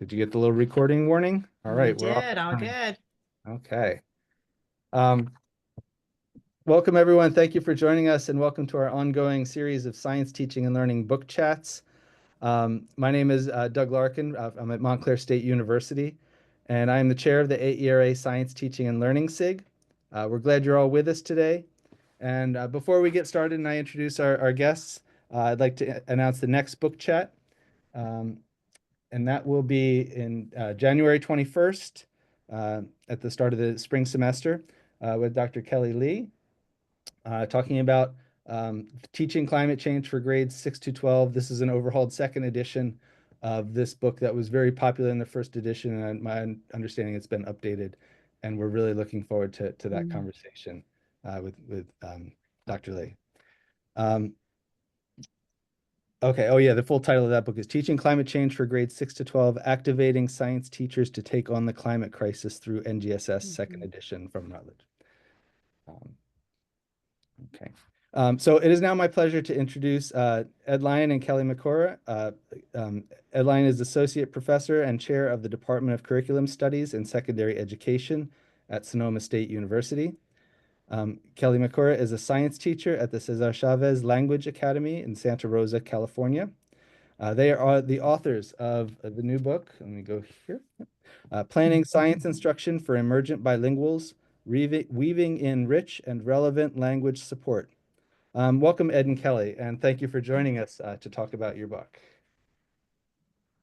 Did you get the little recording warning? All We right, we're off. did, all good. Okay. Um, Welcome, everyone. Thank you for joining us, and welcome to our ongoing series of science teaching and learning book chats. My name is Doug Larkin. I'm at Montclair State University, and I am the chair of the AERA Science Teaching and Learning SIG. We're glad you're all with us today. And before we get started and I introduce our guests, I'd like to announce the next book chat. And that will be in January 21st at the start of the spring semester with Dr. Kelly Lee, talking about teaching climate change for grades 6 to 12. This is an overhauled second edition of this book that was very popular in the first edition, and my understanding it's been updated, and we're really looking forward to that conversation with Dr. Lee. Okay. Oh, yeah. The full title of that book is Teaching Climate Change for Grades 6 to 12, Activating Science Teachers to Take on the Climate Crisis through NGSS, second edition from Routledge. Okay. So it is now my pleasure to introduce Ed Lyon and Kelly Makura. Ed Lyon is Associate Professor and Chair of the Department of Curriculum Studies and Secondary Education at Sonoma State University. Kelly Makura is a science teacher at the Cesar Chavez Language Academy in Santa Rosa, California. They are the authors of the new book. Let me go here. Planning Science Instruction for Emergent Bilinguals, Weaving in Rich and Relevant Language Support. Welcome, Ed and Kelly, and thank you for joining us to talk about your book.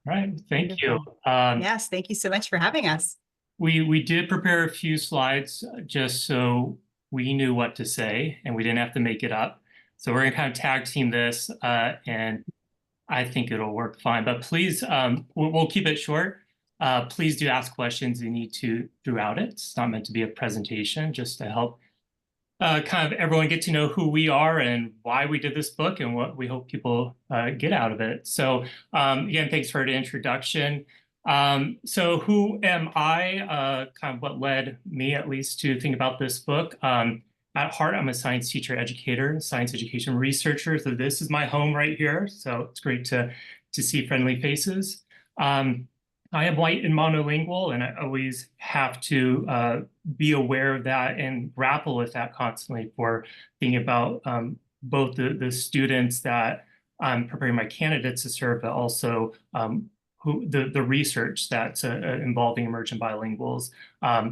All right, thank you. Yes, thank you so much for having us. We did prepare a few slides just so we knew what to say and we didn't have to make it up. So we're gonna kind of tag team this and I think it'll work fine. But please, we'll keep it short. Please do ask questions you need to throughout it. It's not meant to be a presentation, just to help kind of everyone get to know who we are and why we did this book and what we hope people get out of it. So again, thanks for the introduction. So who am I? Kind of what led me at least to think about this book. At heart, I'm a science teacher, educator, science education researcher. So this is my home right here. So it's great to see friendly faces. I am white and monolingual, and I always have to be aware of that and grapple with that constantly for thinking about both the students that I'm preparing my candidates to serve, but also the research that's involving emergent bilinguals,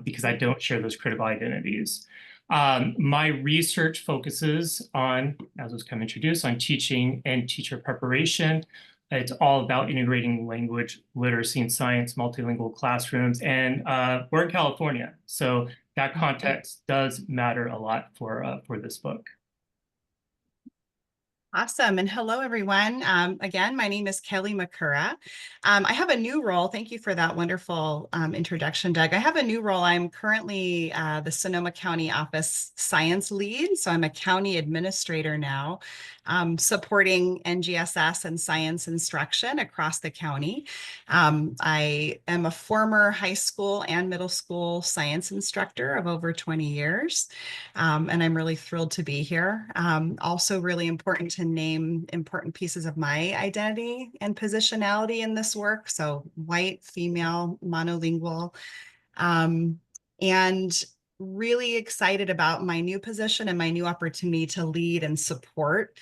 because I don't share those critical identities. My research focuses on, as was kind of introduced, on teaching and teacher preparation. It's all about integrating language, literacy, and science, multilingual classrooms, and we're in California, so that context does matter a lot for this book. Awesome. And hello, everyone. Again, my name is Kelly Makura. I have a new role. Thank you for that wonderful introduction, Doug. I have a new role. I'm currently the Sonoma County Office Science Lead. So I'm a county administrator now, supporting NGSS and science instruction across the county. I am a former high school and middle school science instructor of over 20 years. And I'm really thrilled to be here. Also really important to name important pieces of my identity and positionality in this work. So white, female, monolingual, and really excited about my new position and my new opportunity to lead and support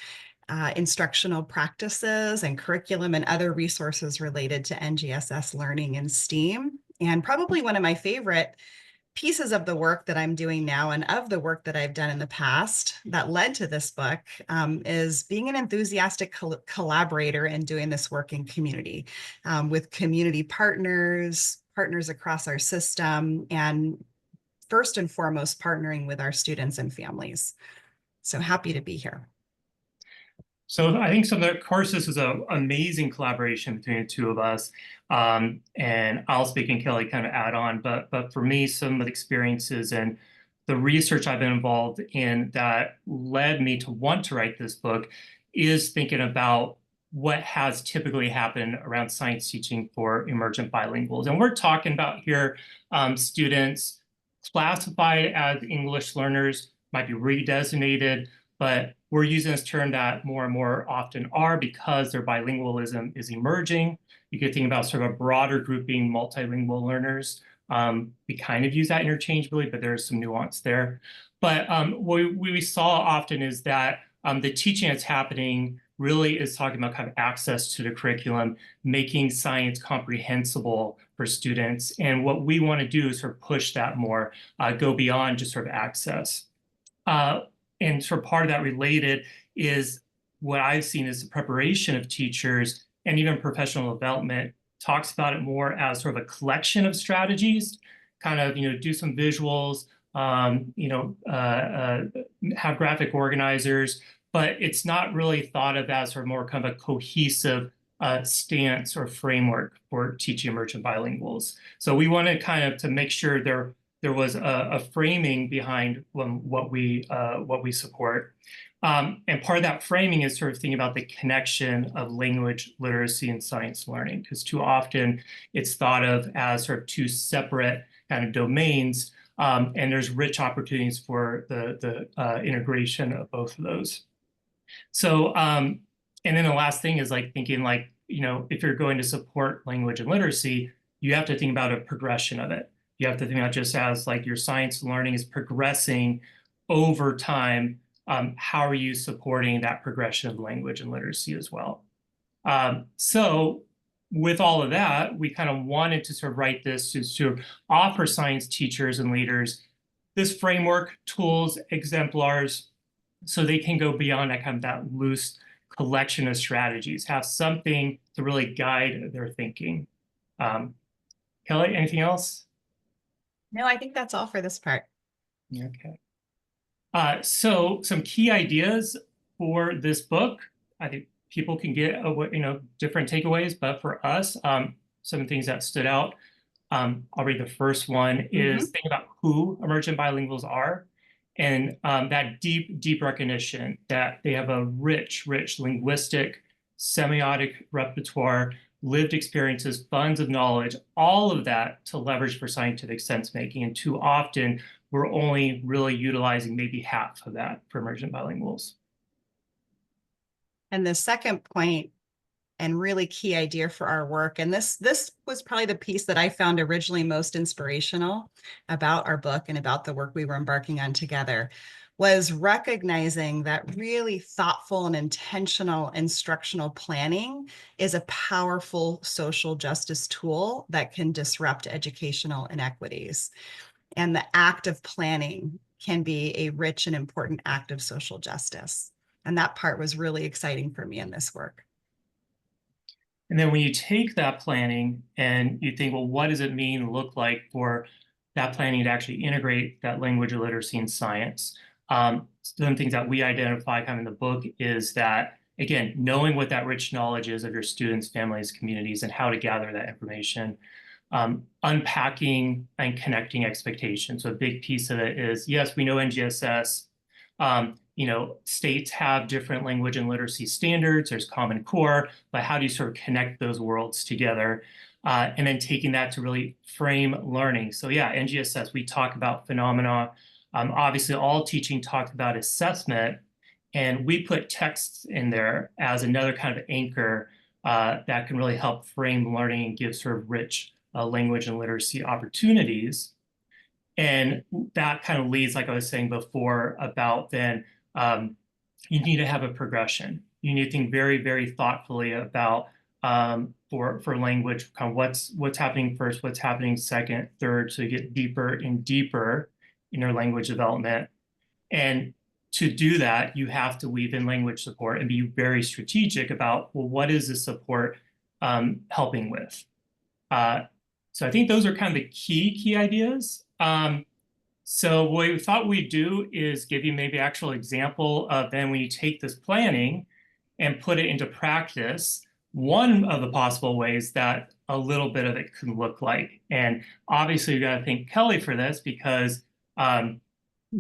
instructional practices and curriculum and other resources related to NGSS learning and STEAM. And probably one of my favorite pieces of the work that I'm doing now and of the work that I've done in the past that led to this book is being an enthusiastic collaborator and doing this work in community with community partners across our system, and first and foremost, partnering with our students and families. So happy to be here. So I think of course, this is an amazing collaboration between the two of us. And I'll speak and Kelly kind of add on, but for me, some of the experiences and the research I've been involved in that led me to want to write this book is thinking about what has typically happened around science teaching for emergent bilinguals. And we're talking about here students classified as English learners, might be redesignated, but we're using this term that more and more often are because their bilingualism is emerging. You could think about sort of a broader grouping, multilingual learners. We kind of use that interchangeably, but there's some nuance there. But what we saw often is that the teaching that's happening really is talking about kind of access to the curriculum, making science comprehensible for students. And what we want to do is sort of push that more, go beyond just sort of access. And sort of part of that related is what I've seen is the preparation of teachers and even professional development talks about it more as sort of a collection of strategies, kind of, do some visuals, have graphic organizers, but it's not really thought of as sort of more kind of a cohesive stance or framework for teaching emergent bilinguals. So we wanted kind of to make sure there was a framing behind what we support. And part of that framing is sort of thinking about the connection of language, literacy, and science learning, because too often it's thought of as sort of two separate kind of domains, and there's rich opportunities for the integration of both of those. So, and then the last thing is like thinking like, if you're going to support language and literacy, you have to think about a progression of it. You have to think about just as like your science learning is progressing over time, how are you supporting that progression of language and literacy as well? So with all of that, we kind of wanted to sort of write this to offer science teachers and leaders this framework, tools, exemplars, so they can go beyond that kind of that loose collection of strategies, have something to really guide their thinking. Kelly, anything else? No, I think that's all for this part. Okay. So some key ideas for this book. I think people can get different takeaways, but for us, some things that stood out. I'll read the first one is think about who emergent bilinguals are, and that deep recognition that they have a rich linguistic, semiotic repertoire, lived experiences, funds of knowledge, all of that to leverage for scientific sense making. And too often, we're only really utilizing maybe half of that for emergent bilinguals. And the second point and really key idea for our work, and this was probably the piece that I found originally most inspirational about our book and about the work we were embarking on together, was recognizing that really thoughtful and intentional instructional planning is a powerful social justice tool that can disrupt educational inequities. And the act of planning can be a rich and important act of social justice. And that part was really exciting for me in this work. And then when you take that planning and you think, well, what does it look like for that planning to actually integrate that language literacy and science? Some things that we identify kind of in the book is that, again, knowing what that rich knowledge is of your students, families, communities, and how to gather that information, unpacking and connecting expectations. So a big piece of it is, yes, we know NGSS, states have different language and literacy standards, there's Common Core, but how do you sort of connect those worlds together? And then taking that to really frame learning. So yeah, NGSS, we talk about phenomena. Obviously, all teaching talks about assessment, and we put texts in there as another kind of anchor that can really help frame learning and give sort of rich language and literacy opportunities. And that kind of leads, like I was saying before, about then you need to have a progression. You need to think very thoughtfully about for language, kind of what's happening first, what's happening second, third, so you get deeper and deeper in your language development. And to do that, you have to weave in language support and be very strategic about, well, what is the support helping with? So I think those are kind of the key ideas. So what we thought we'd do is give you maybe actual example of then when you take this planning and put it into practice, one of the possible ways that a little bit of it can look like. And obviously you got to thank Kelly for this because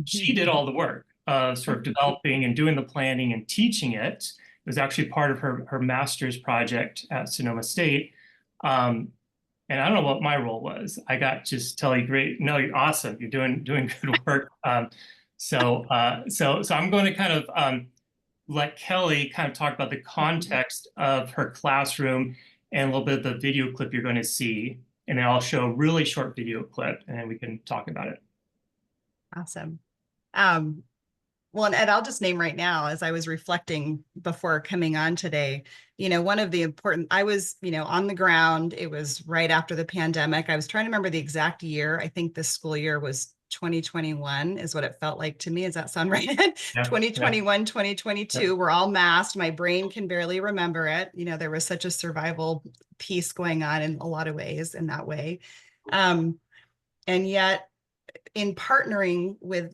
she did all the work of sort of developing and doing the planning and teaching it. It was actually part of her master's project at Sonoma State. And I don't know what my role was. I got just tell you, great, no, you're awesome. You're doing good work. So I'm going to kind of let Kelly kind of talk about the context of her classroom and a little bit of the video clip you're going to see. And then I'll show a really short video clip and then we can talk about it. Awesome. Well, and I'll just name right now, as I was reflecting before coming on today, one of the important, I was, on the ground. It was right after the pandemic. I was trying to remember the exact year. I think this school year was 2021 is what it felt like to me. Does that sound right? Yeah, 2021, 2022, we're all masked. My brain can barely remember it. There was such a survival piece going on in a lot of ways in that way. And yet in partnering with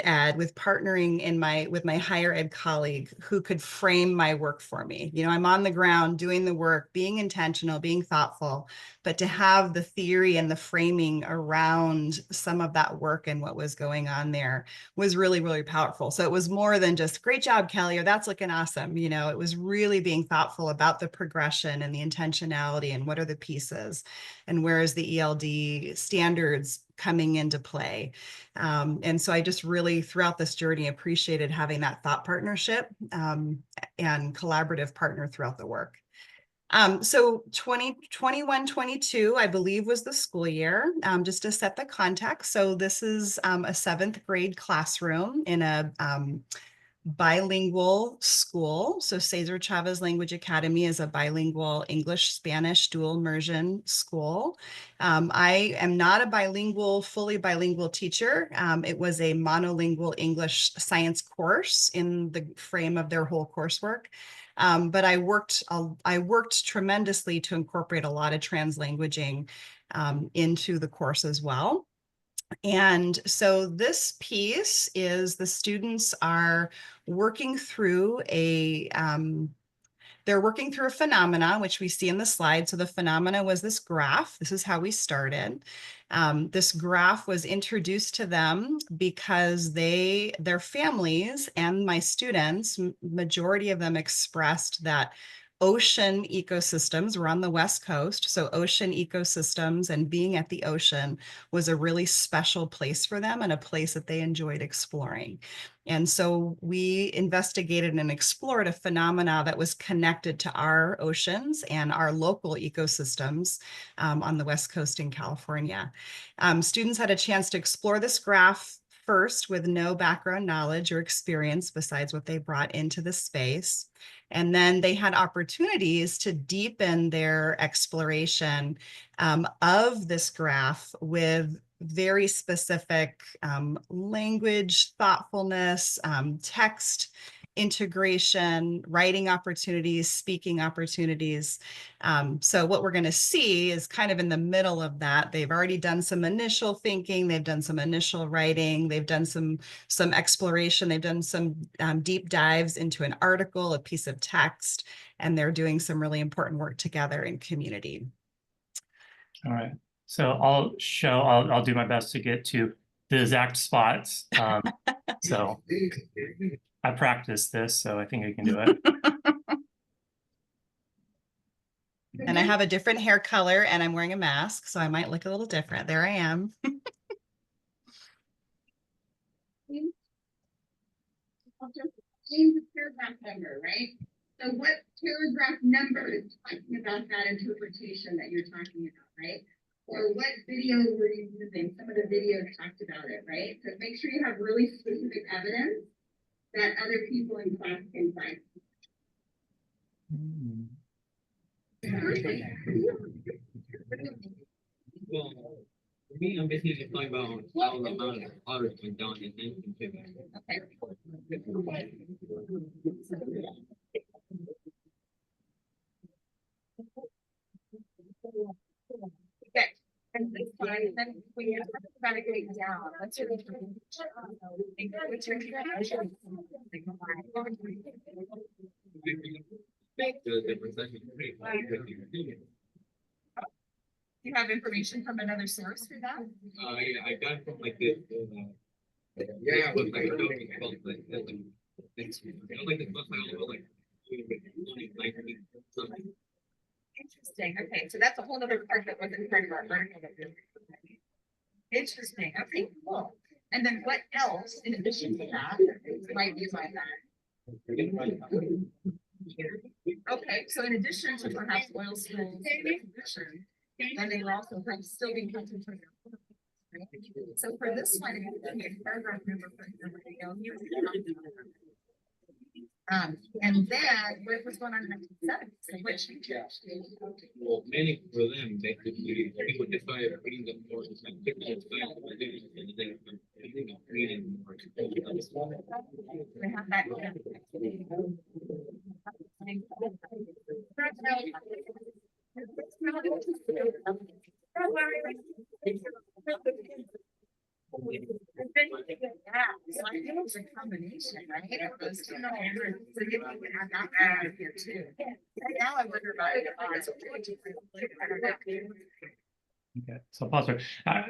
Ed, with partnering with my higher ed colleague who could frame my work for me. I'm on the ground doing the work, being intentional, being thoughtful, but to have the theory and the framing around some of that work and what was going on there was really, really powerful. So it was more than just great job, Kelly, or that's looking awesome. It was really being thoughtful about the progression and the intentionality and what are the pieces and where is the ELD standards coming into play. And so I just really, throughout this journey, appreciated having that thought partnership and collaborative partner throughout the work. So 2021, 22, I believe, was the school year, just to set the context. So this is a 7th grade classroom in a bilingual school. So Cesar Chavez Language Academy is a bilingual English-Spanish dual immersion school. I am not a fully bilingual teacher. It was a monolingual English science course in the frame of their whole coursework. But I worked tremendously to incorporate a lot of translanguaging into the course as well. And so this piece is the students are working through they're working through a phenomena, which we see in the slide. So the phenomena was this graph. This is how we started. This graph was introduced to them because their families and my students, majority of them expressed that ocean ecosystems were on the West Coast. So ocean ecosystems and being at the ocean was a really special place for them and a place that they enjoyed exploring. And so we investigated and explored a phenomena that was connected to our oceans and our local ecosystems on the West Coast in California. Students had a chance to explore this graph first with no background knowledge or experience besides what they brought into the space. And then they had opportunities to deepen their exploration of this graph with very specific language, thoughtfulness, text integration, writing opportunities, speaking opportunities. So what we're going to see is kind of in the middle of that. They've already done some initial thinking. They've done some initial writing. They've done some exploration. They've done some deep dives into an article, a piece of text, and they're doing some really important work together in community. All right. So I'll do my best to get to the exact spots. So I practiced this, so I think I can do it. And I have a different hair color and I'm wearing a mask, so I might look a little different. There I am. Change the paragraph number, right? So what paragraph number is talking about that interpretation that you're talking about, right? Or what video were you using? Some of the videos talked about it, right? So make sure you have really specific evidence that other people in class can find. Well, for me, I'm basically talking about how the amount of art went down in 1950. Okay. And this one, then we have to evaluate down. What's your You have information from another source for that? Yeah, I got it from like this. Yeah, but like it's like the book like Interesting. Okay, so that's a whole other part that wasn't part of our learning. Interesting. Okay, cool. And then what else, in addition to that, might be like that? Okay, so in addition to perhaps oil spills and condition, then they will also have still be concentrated. So for this one, if you look at paragraph number for the video, here's and then what's going on in 1970s, which Well, many for them, they could be people decide reading the more and pick up and then reading more. they have that. So I think it was a combination, right? Of those two. So you can have that out of here too. Now I wonder about it. Okay, so I'll pause there.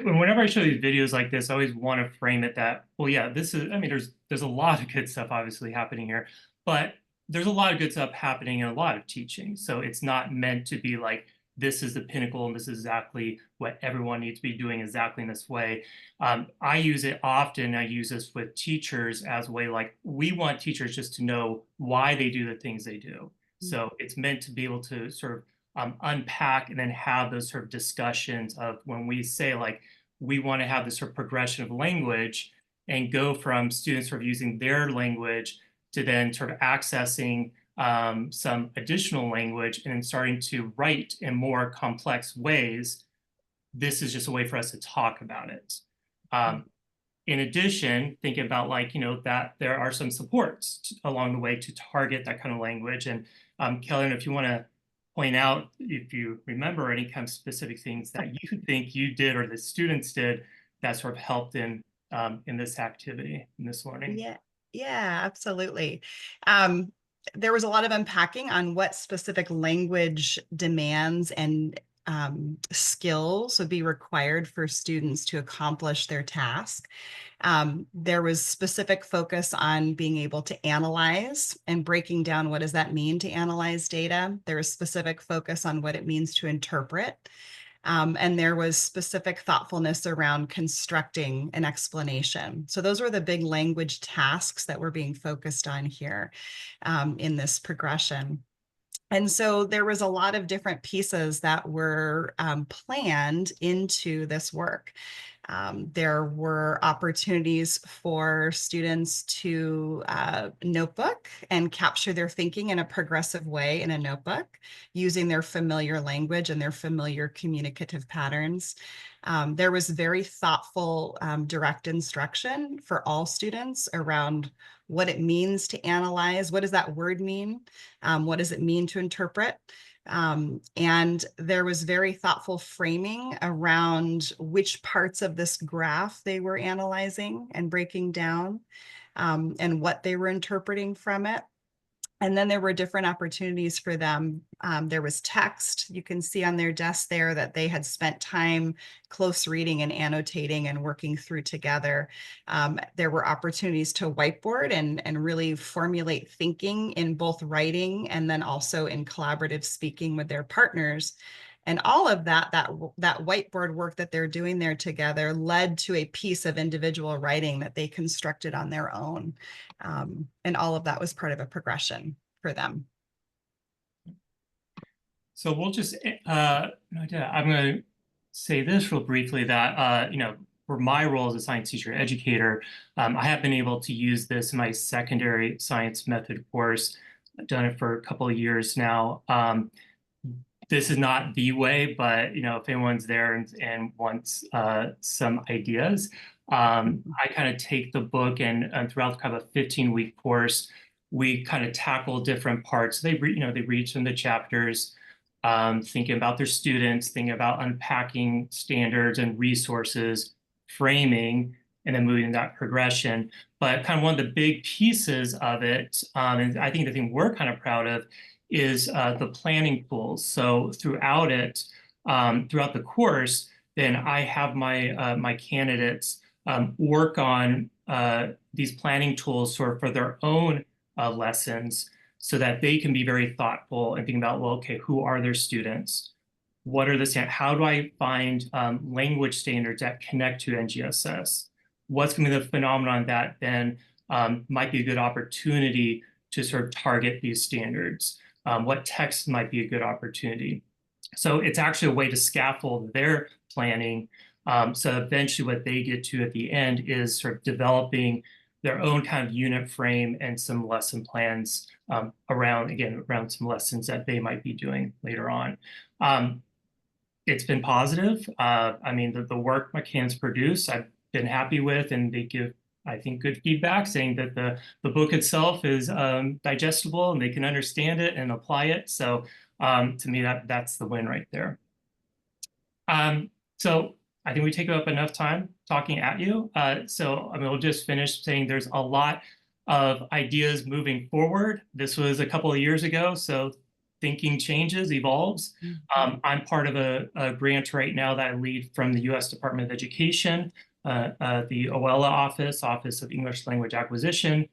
Whenever I show these videos like this, I always want to frame it that, well, yeah, this is, I mean, there's a lot of good stuff obviously happening here, but there's a lot of good stuff happening in a lot of teaching. So it's not meant to be like, this is the pinnacle and this is exactly what everyone needs to be doing exactly in this way. I use it often. I use this with teachers as a way, like, we want teachers just to know why they do the things they do. So it's meant to be able to sort of unpack and then have those sort of discussions of when we say, like, we want to have this sort of progression of language and go from students sort of using their language to then sort of accessing some additional language and then starting to write in more complex ways. This is just a way for us to talk about it. In addition, thinking about, like, you know, that there are some supports along the way to target that kind of language. And Kelly, if you want to point out, if you remember any kind of specific things that you think you did or the students did that sort of helped in this activity, in this learning. Yeah, absolutely. There was a lot of unpacking on what specific language demands and skills would be required for students to accomplish their task. There was specific focus on being able to analyze and breaking down what does that mean to analyze data. There was specific focus on what it means to interpret. And there was specific thoughtfulness around constructing an explanation. So those were the big language tasks that were being focused on here in this progression. And so there was a lot of different pieces that were planned into this work. There were opportunities for students to notebook and capture their thinking in a progressive way in a notebook using their familiar language and their familiar communicative patterns. There was very thoughtful direct instruction for all students around what it means to analyze. What does that word mean? What does it mean to interpret? And there was very thoughtful framing around which parts of this graph they were analyzing and breaking down, and what they were interpreting from it. And then there were different opportunities for them. There was text. You can see on their desk there that they had spent time close reading and annotating and working through together. There were opportunities to whiteboard and really formulate thinking in both writing and then also in collaborative speaking with their partners. And all of that whiteboard work that they're doing there together led to a piece of individual writing that they constructed on their own. And all of that was part of a progression for them. So we'll just, I'm going to say this real briefly that, you know, for my role as a science teacher educator, I have been able to use this in my secondary science method course. I've done it for a couple of years now. This is not the way, but, you know, if anyone's there and wants some ideas, I kind of take the book and throughout kind of a 15-week course, we kind of tackle different parts. They read some of the chapters, thinking about their students, thinking about unpacking standards and resources, framing, and then moving that progression. But kind of one of the big pieces of it, and I think the thing we're kind of proud of, is the planning tools. So throughout it, throughout the course, then I have my candidates work on these planning tools sort of for their own lessons so that they can be very thoughtful and think about, well, okay, who are their students? What are the standards? How do I find language standards that connect to NGSS? What's going to be the phenomenon that then might be a good opportunity to sort of target these standards. What text might be a good opportunity? So it's actually a way to scaffold their planning. So eventually what they get to at the end is sort of developing their own kind of unit frame and some lesson plans around some lessons that they might be doing later on. It's been positive. I mean, the work my cans produce, I've been happy with, and they give, I think, good feedback saying that the book itself is digestible and they can understand it and apply it. So to me, that's the win right there. So I think we take up enough time talking at you. So I mean, we'll just finish saying there's a lot of ideas moving forward. This was a couple of years ago, so thinking changes, evolves. I'm part of a grant right now that I lead from the U.S. Department of Education, the OELA Office of English Language Acquisition.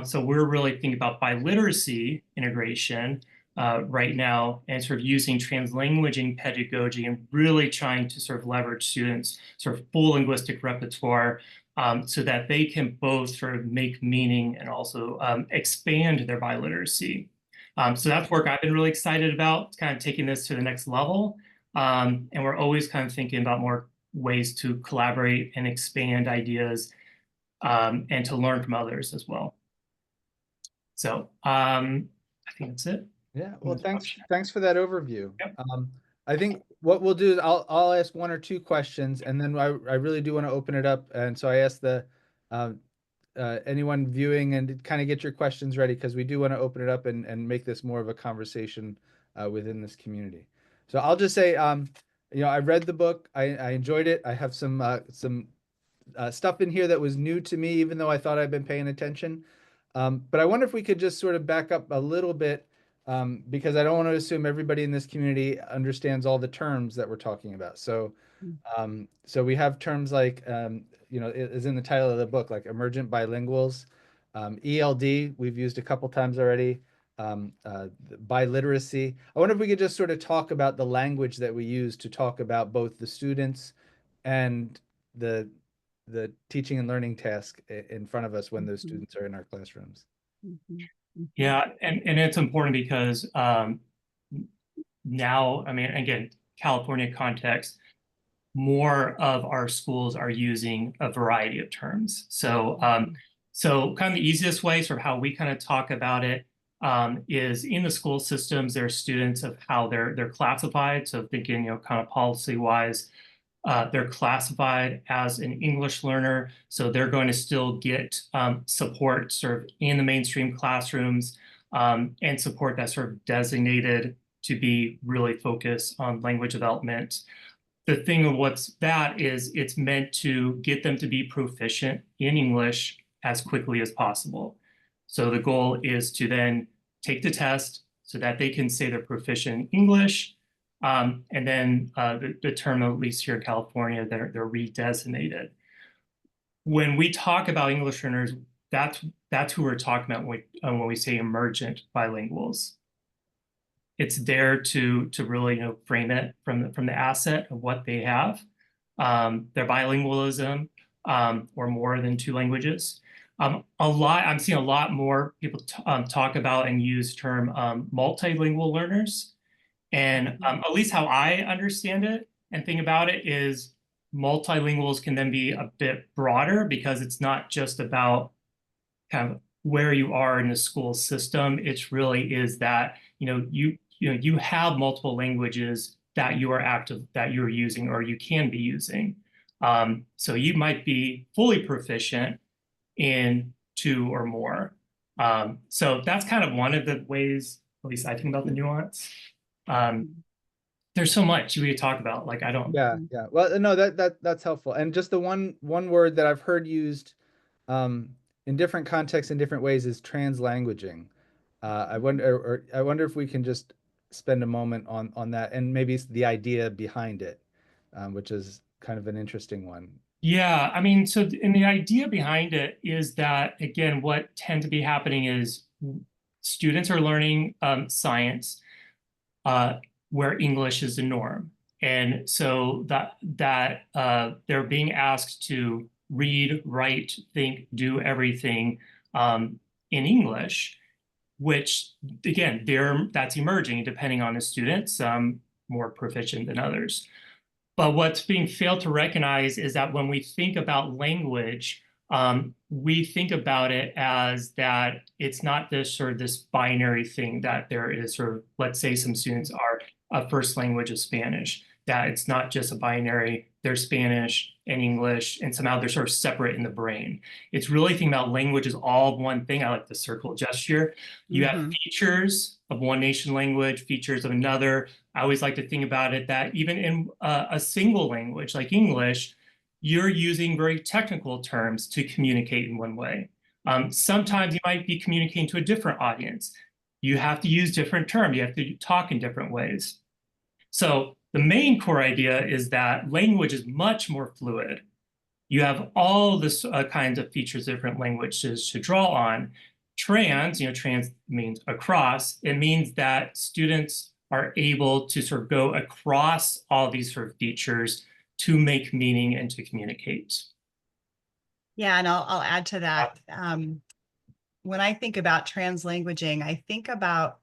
So we're really thinking about biliteracy integration right now and sort of using translanguaging pedagogy and really trying to sort of leverage students' sort of full linguistic repertoire so that they can both sort of make meaning and also expand their biliteracy. So that's work I've been really excited about, kind of taking this to the next level. And we're always kind of thinking about more ways to collaborate and expand ideas and to learn from others as well. So I think that's it. Yeah, well, thanks for that overview. Yep. I think what we'll do is I'll ask one or two questions, and then I really do want to open it up. And so I ask the anyone viewing and kind of get your questions ready, because we do want to open it up and make this more of a conversation within this community. So I'll just say, you know, I read the book. I enjoyed it. I have some stuff in here that was new to me, even though I thought I'd been paying attention. But I wonder if we could just sort of back up a little bit, because I don't want to assume everybody in this community understands all the terms that we're talking about. So, so we have terms like, you know, it is in the title of the book, like emergent bilinguals, ELD, we've used a couple times already, biliteracy. I wonder if we could just sort of talk about the language that we use to talk about both the students and the teaching and learning task in front of us when those students are in our classrooms. Yeah, and it's important because now, I mean, again, California context, more of our schools are using a variety of terms. So, so kind of the easiest way, sort of how we kind of talk about it, is in the school systems, there are students of how they're classified. So thinking, you know, kind of policy-wise, they're classified as an English learner, so they're going to still get support sort of in the mainstream classrooms and support that's sort of designated to be really focused on language development. The thing of that is it's meant to get them to be proficient in English as quickly as possible. So the goal is to then take the test so that they can say they're proficient in English. And then the term, at least here in California, they're redesignated. When we talk about English learners, that's who we're talking about when we say emergent bilinguals. It's there to really, you know, frame it from the asset of what they have, their bilingualism, or more than two languages. I'm seeing a lot more people talk about and use term multilingual learners. And at least how I understand it and think about it is multilinguals can then be a bit broader because it's not just about kind of where you are in the school system. It really is that, you have multiple languages that you are using or you can be using. So you might be fully proficient in two or more. So that's kind of one of the ways, at least I think about the nuance. There's so much we could talk about. Like I don't. Yeah. Well, no, that's helpful. And just the one word that I've heard used in different contexts in different ways is translanguaging. I wonder if we can just spend a moment on that and maybe the idea behind it, which is kind of an interesting one. Yeah, I mean, so and the idea behind it is that, again, what tends to be happening is students are learning science where English is the norm. And so that they're being asked to read, write, think, do everything in English. which again, that's emerging depending on the student, some more proficient than others. But what's being failed to recognize is that when we think about language, we think about it as that it's not this sort of this binary thing that there is sort of, let's say some students are a first language is Spanish, that it's not just a binary, they're Spanish and English, and somehow they're sort of separate in the brain. It's really thinking about language as all one thing. I like the circle gesture. You have features of one nation language, features of another. I always like to think about it that even in a single language like English, you're using very technical terms to communicate in one way. Sometimes you might be communicating to a different audience. You have to use different terms. You have to talk in different ways. So the main core idea is that language is much more fluid. You have all this kinds of features, different languages to draw on. Trans, trans means across. It means that students are able to sort of go across all these sort of features to make meaning and to communicate. Yeah, and I'll add to that. When I think about translanguaging, I think about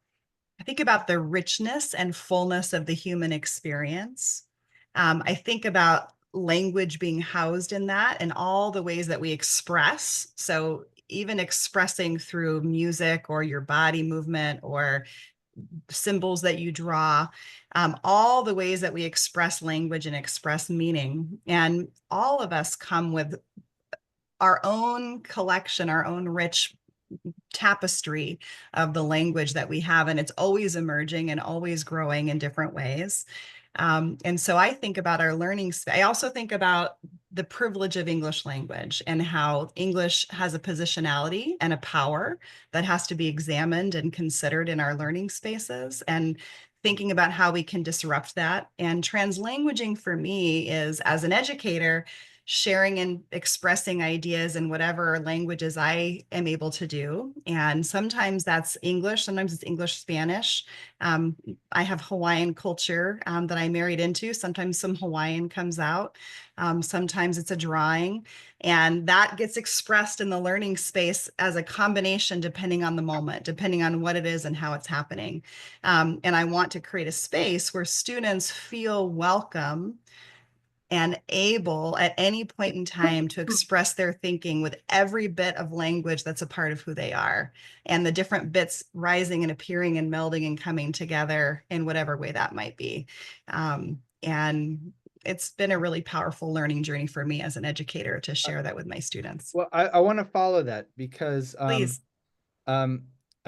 the richness and fullness of the human experience. I think about language being housed in that and all the ways that we express. So even expressing through music or your body movement or symbols that you draw, all the ways that we express language and express meaning. And all of us come with our own collection, our own rich tapestry of the language that we have, and it's always emerging and always growing in different ways. And so I think about our learning. I also think about the privilege of English language and how English has a positionality and a power that has to be examined and considered in our learning spaces, and thinking about how we can disrupt that. And translanguaging for me is, as an educator, sharing and expressing ideas in whatever languages I am able to do. And sometimes that's English, sometimes it's English, Spanish. I have Hawaiian culture that I married into. Sometimes some Hawaiian comes out. Sometimes it's a drawing. And that gets expressed in the learning space as a combination, depending on the moment, depending on what it is and how it's happening. And I want to create a space where students feel welcome and able at any point in time to express their thinking with every bit of language that's a part of who they are, and the different bits rising and appearing and melding and coming together in whatever way that might be. And it's been a really powerful learning journey for me as an educator to share that with my students. Well, I want to follow that because, Please. I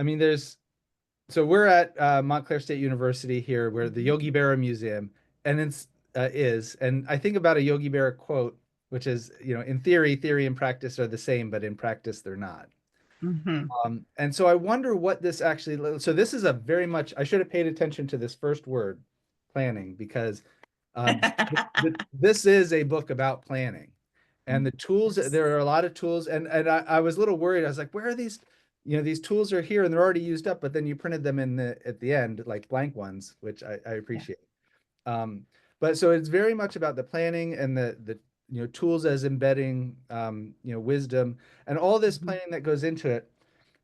mean, so we're at Montclair State University here, where the Yogi Berra Museum, and it's and I think about a Yogi Berra quote, which is, in theory and practice are the same, but in practice they're not. And so I wonder what this actually, so this is a very much, I should have paid attention to this first word, planning, because this is a book about planning. And the tools, there are a lot of tools, and I was a little worried. I was like, where are these? These tools are here and they're already used up, but then you printed them at the end, like blank ones, which I appreciate. But so it's very much about the planning and the tools as embedding wisdom and all this planning that goes into it.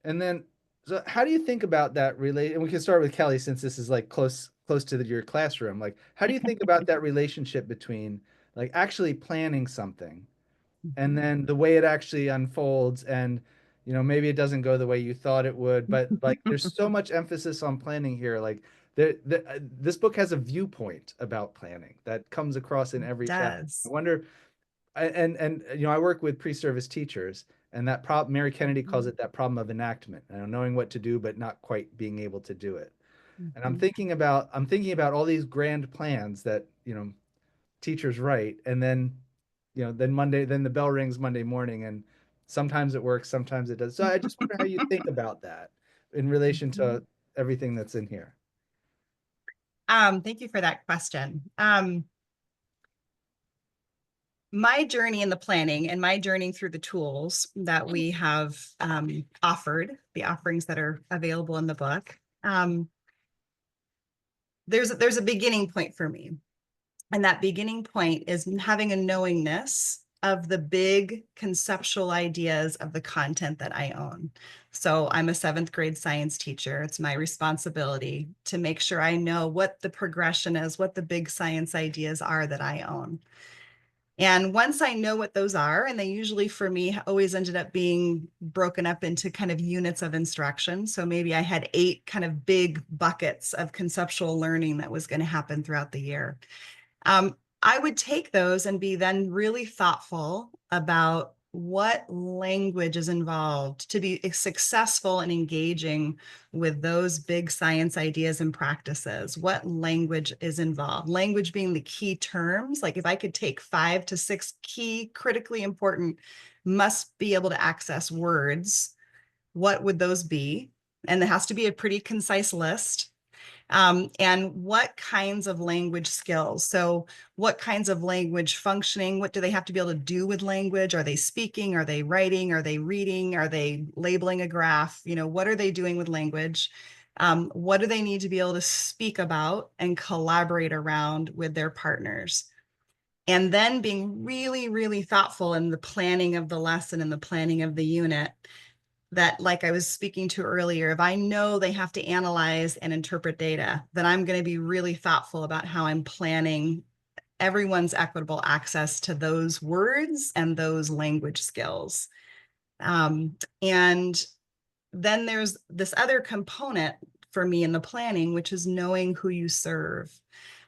And then, so how do you think about that and we can start with Kelly, since this is like close to your classroom. Like, how do you think about that relationship between like actually planning something and then the way it actually unfolds, and maybe it doesn't go the way you thought it would, but like there's so much emphasis on planning here. Like this book has a viewpoint about planning that comes across in every chapter. I wonder, and I work with pre-service teachers, and that problem, Mary Kennedy calls it that problem of enactment, knowing what to do but not quite being able to do it. And I'm thinking about all these grand plans that teachers write, and then then the bell rings Monday morning, and sometimes it works, sometimes it does. So I just wonder how you think about that in relation to everything that's in here. Thank you for that question. My journey in the planning and my journey through the tools that we have offered, the offerings that are available in the book, there's a beginning point for me. And that beginning point is having a knowingness of the big conceptual ideas of the content that I own. So I'm a 7th grade science teacher. It's my responsibility to make sure I know what the progression is, what the big science ideas are that I own. And once I know what those are, and they usually for me always ended up being broken up into kind of units of instruction. So maybe I had 8 kind of big buckets of conceptual learning that was going to happen throughout the year. I would take those and be then really thoughtful about what language is involved to be successful in engaging with those big science ideas and practices. What language is involved? Language being the key terms. Like if I could take 5 to 6 key, critically important, must be able to access words, what would those be? And there has to be a pretty concise list. And what kinds of language skills? So what kinds of language functioning? What do they have to be able to do with language? Are they speaking? Are they writing? Are they reading? Are they labeling a graph? You know, what are they doing with language? What do they need to be able to speak about and collaborate around with their partners? And then being really, really thoughtful in the planning of the lesson and the planning of the unit, that, like I was speaking to earlier, if I know they have to analyze and interpret data, then I'm going to be really thoughtful about how I'm planning everyone's equitable access to those words and those language skills. And then there's this other component for me in the planning, which is knowing who you serve.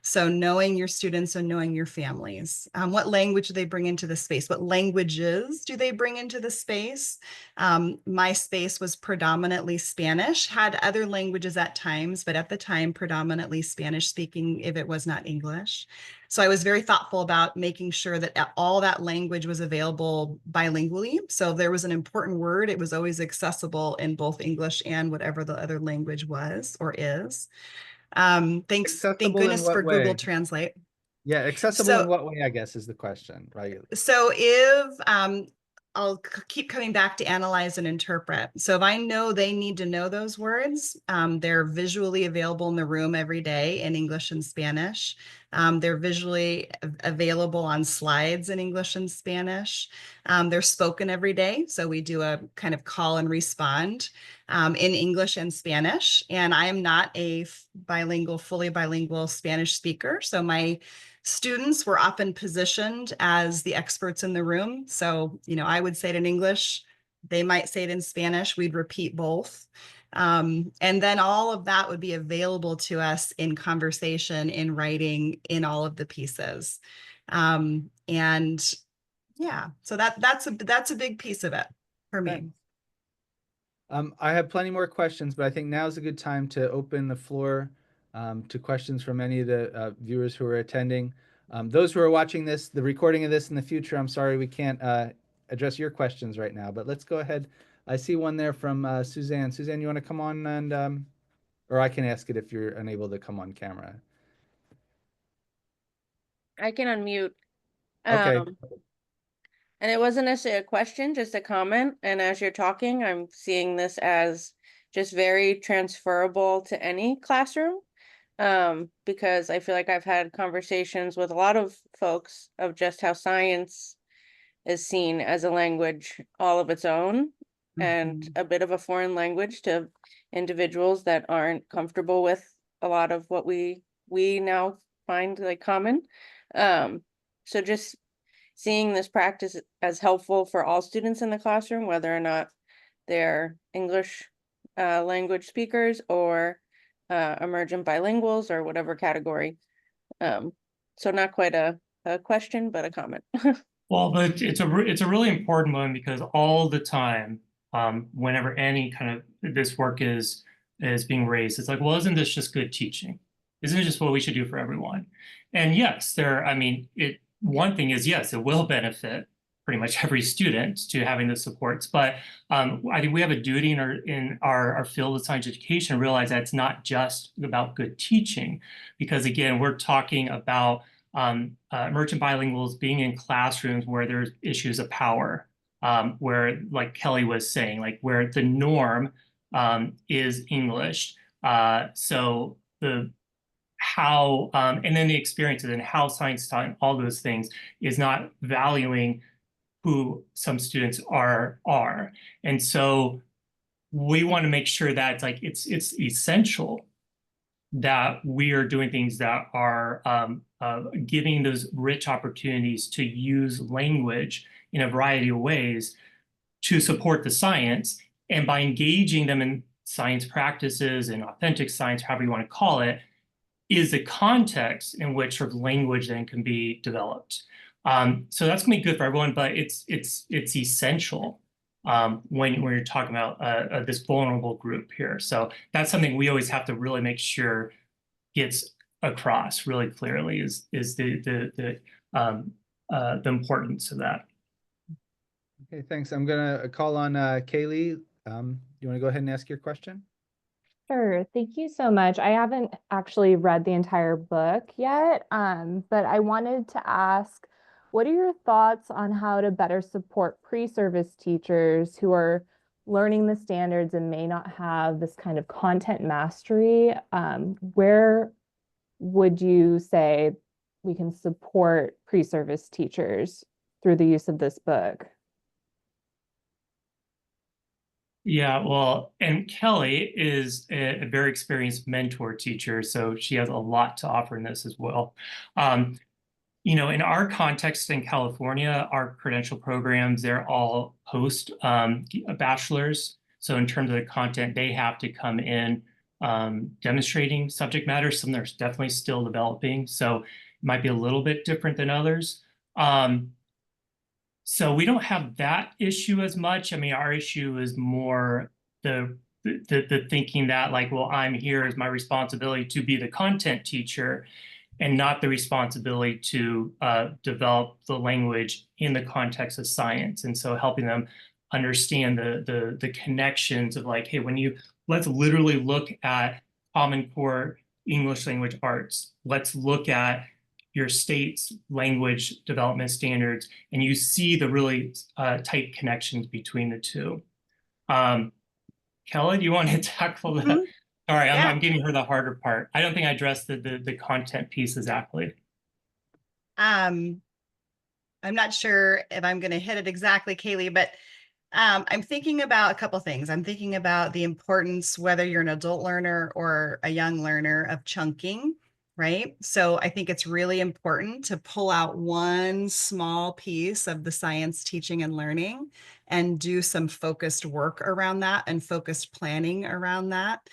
So knowing your students and knowing your families. What language do they bring into the space? What languages do they bring into the space? My space was predominantly Spanish, had other languages at times, but at the time, predominantly Spanish speaking if it was not English. So I was very thoughtful about making sure that all that language was available bilingually. So if there was an important word, it was always accessible in both English and whatever the other language was or is. Thank Accessible in goodness what for way? Google Translate. Yeah, accessible in what way, I guess, is the question, right? So if I'll keep coming back to analyze and interpret. So if I know they need to know those words, they're visually available in the room every day in English and Spanish. They're visually available on slides in English and Spanish. They're spoken every day. So we do a kind of call and respond in English and Spanish. And I am not a fully bilingual Spanish speaker. So my students were often positioned as the experts in the room. So, you know, I would say it in English, they might say it in Spanish, we'd repeat both. And then all of that would be available to us in conversation, in writing, in all of the pieces. And yeah, so that's a big piece of it for me. I have plenty more questions, but I think now is a good time to open the floor to questions from any of the viewers who are attending. Those who are watching this, the recording of this in the future, I'm sorry we can't address your questions right now, but let's go ahead. I see one there from Suzanne. Suzanne, you want to come on and, or I can ask it if you're unable to come on camera. I can unmute. Okay. And it wasn't necessarily a question, just a comment. And as you're talking, I'm seeing this as just very transferable to any classroom. Because I feel like I've had conversations with a lot of folks of just how science is seen as a language all of its own and a bit of a foreign language to individuals that aren't comfortable with a lot of what we now find like common. So just seeing this practice as helpful for all students in the classroom, whether or not they're English language speakers or emergent bilinguals or whatever category. So not quite a question, but a comment. Well, but it's a really important one because all the time, whenever any kind of this work is being raised, it's like, well, isn't this just good teaching? Isn't it just what we should do for everyone? And yes, one thing is, yes, it will benefit pretty much every student to having the supports, but I think we have a duty in our field of science education to realize that it's not just about good teaching, because again, we're talking about emergent bilinguals being in classrooms where there's issues of power, where, like Kelly was saying, like where the norm is English. So and then the experiences and how science taught and all those things is not valuing who some students are. And so we want to make sure that it's essential that we are doing things that are giving those rich opportunities to use language in a variety of ways to support the science. And by engaging them in science practices and authentic science, however you want to call it, is the context in which sort of language then can be developed. So that's going to be good for everyone, but it's essential when you're talking about this vulnerable group here. So that's something we always have to really make sure gets across really clearly is the importance of that. Okay, thanks. I'm gonna call on Kaylee. You want to go ahead and ask your question? Sure. Thank you so much. I haven't actually read the entire book yet, but I wanted to ask, what are your thoughts on how to better support pre-service teachers who are learning the standards and may not have this kind of content mastery? Where would you say we can support pre-service teachers through the use of this book? Yeah, well, and Kelly is a very experienced mentor teacher, so she has a lot to offer in this as well. You know, in our context in California, our credential programs, they're all post bachelor's. So in terms of the content, they have to come in demonstrating subject matter. Some they're definitely still developing, so it might be a little bit different than others. So we don't have that issue as much. I mean, our issue is more the thinking that like, well, I'm here as my responsibility to be the content teacher and not the responsibility to develop the language in the context of science. And so helping them understand the connections of like, hey, let's literally look at Common Core English language arts. Let's look at your state's language development standards, and you see the really tight connections between the two. Kelly, do you want to tackle that? All right, I'm giving her the harder part. I don't think I addressed the content piece exactly. I'm not sure if I'm going to hit it exactly, Kaylee, but I'm thinking about a couple things. I'm thinking about the importance, whether you're an adult learner or a young learner, of chunking. Right? So I think it's really important to pull out one small piece of the science teaching and learning and do some focused work around that and focused planning around that,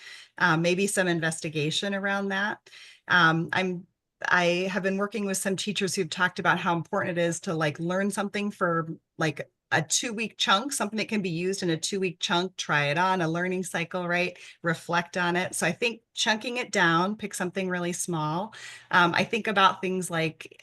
maybe some investigation around that. I have been working with some teachers who've talked about how important it is to like learn something for like a 2-week chunk, something that can be used in a 2-week chunk, try it on a learning cycle, right? Reflect on it. So I think chunking it down, pick something really small. I think about things like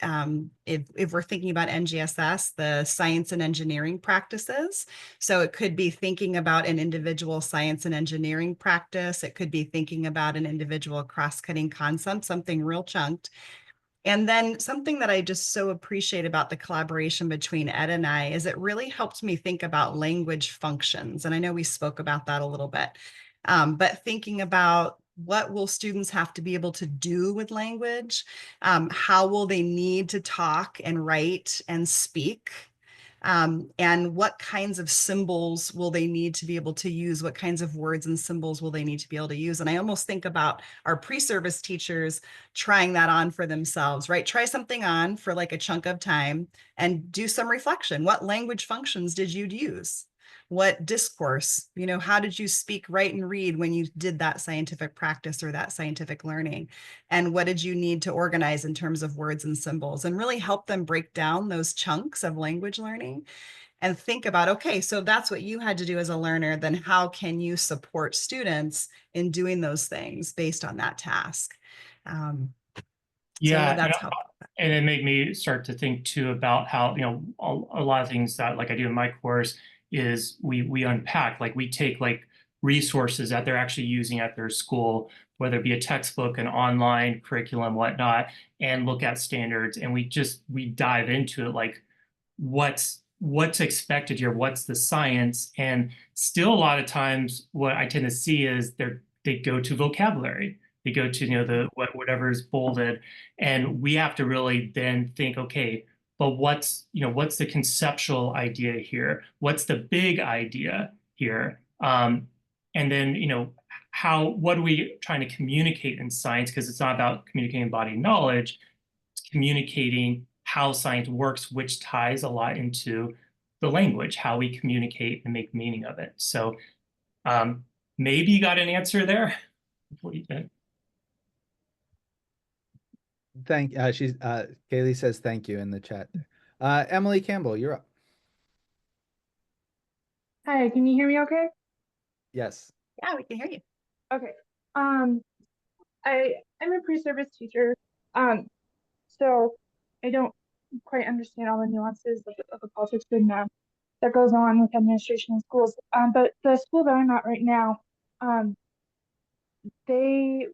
if we're thinking about NGSS, the science and engineering practices. So it could be thinking about an individual science and engineering practice. It could be thinking about an individual cross-cutting concept, something real chunked. And then something that I just so appreciate about the collaboration between Ed and I is it really helped me think about language functions. And I know we spoke about that a little bit, but thinking about what will students have to be able to do with language? How will they need to talk and write and speak? And what kinds of symbols will they need to be able to use? What kinds of words and symbols will they need to be able to use? And I almost think about our pre-service teachers trying that on for themselves, right? Try something on for like a chunk of time and do some reflection. What language functions did you use? What discourse, how did you speak, write, and read when you did that scientific practice or that scientific learning? And what did you need to organize in terms of words and symbols, and really help them break down those chunks of language learning and think about, okay, so that's what you had to do as a learner, then how can you support students in doing those things based on that task? Yeah, that's how. And it made me start to think too about how, a lot of things that like I do in my course is we unpack, like we take like resources that they're actually using at their school, whether it be a textbook, an online curriculum, whatnot, and look at standards. And we dive into it, like what's expected here, what's the science. And still a lot of times what I tend to see is they go to vocabulary. They go to, whatever is bolded. And we have to really then think, okay, but what's the conceptual idea here? What's the big idea here? And then, what are we trying to communicate in science? Because it's not about communicating body knowledge, it's communicating how science works, which ties a lot into the language, how we communicate and make meaning of it. So maybe you got an answer there. What do you think? Kaylee says thank you in the chat. Emily Campbell, you're up. Hi, can you hear me okay? Yes. Yeah, we can hear you. Okay. I'm a pre-service teacher. So I don't quite understand all the nuances of the politics that goes on with administration in schools. But the school that I'm at right now, they